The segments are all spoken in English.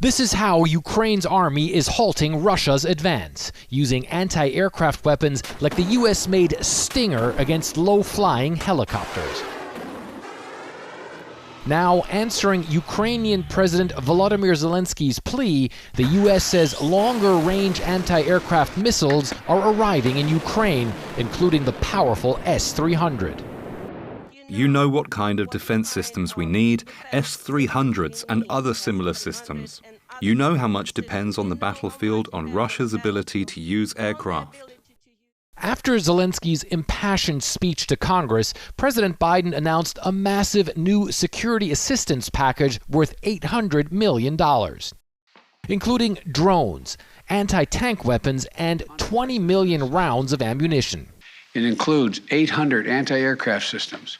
This is how Ukraine's army is halting Russia's advance, using anti-aircraft weapons like the US-made Stinger against low-flying helicopters. Now, answering Ukrainian President Volodymyr Zelensky's plea, the US says longer-range anti-aircraft missiles are arriving in Ukraine, including the powerful S-300. You know what kind of defense systems we need, S-300s and other similar systems. You know how much depends on the battlefield on Russia's ability to use aircraft. After Zelensky's impassioned speech to Congress, President Biden announced a massive new security assistance package worth $800 million, including drones, anti-tank weapons, and 20 million rounds of ammunition. It includes 800 anti-aircraft systems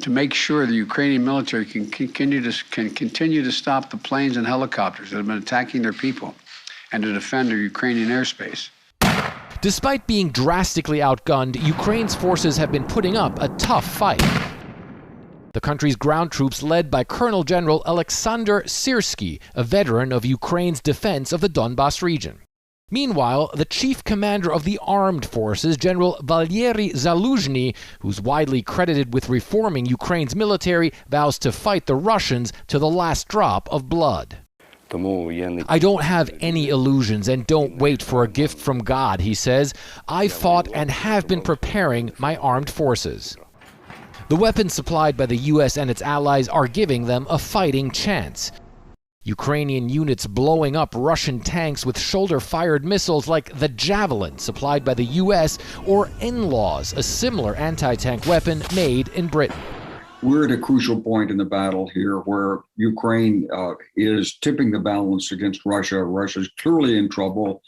to make sure the Ukrainian military can continue to stop the planes and helicopters that have been attacking their people and to defend their Ukrainian airspace. Despite being drastically outgunned, Ukraine's forces have been putting up a tough fight. The country's ground troops, led by Colonel General Alexander Syrskyi, a veteran of Ukraine's defense of the Donbas region. Meanwhile, the chief commander of the armed forces, General Valery Zaluzhny, who's widely credited with reforming Ukraine's military, vows to fight the Russians to the last drop of blood. I don't have any illusions and don't wait for a gift from God, he says. I fought and have been preparing my armed forces. The weapons supplied by the US and its allies are giving them a fighting chance. Ukrainian units blowing up Russian tanks with shoulder-fired missiles like the Javelin supplied by the US, or NLAWS, a similar anti-tank weapon made in Britain. We're at a crucial point in the battle here where Ukraine is tipping the balance against Russia. Russia's clearly in trouble.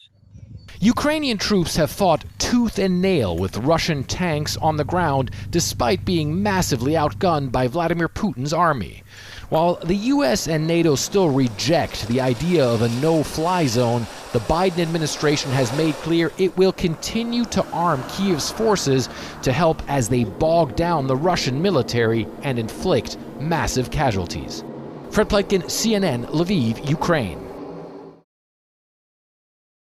Ukrainian troops have fought tooth and nail with Russian tanks on the ground despite being massively outgunned by Vladimir Putin's army. While the US and NATO still reject the idea of a no-fly zone, the Biden administration has made clear it will continue to arm Kyiv's forces to help as they bog down the Russian military and inflict massive casualties. Fred Pleitgen, CNN, Lviv, Ukraine.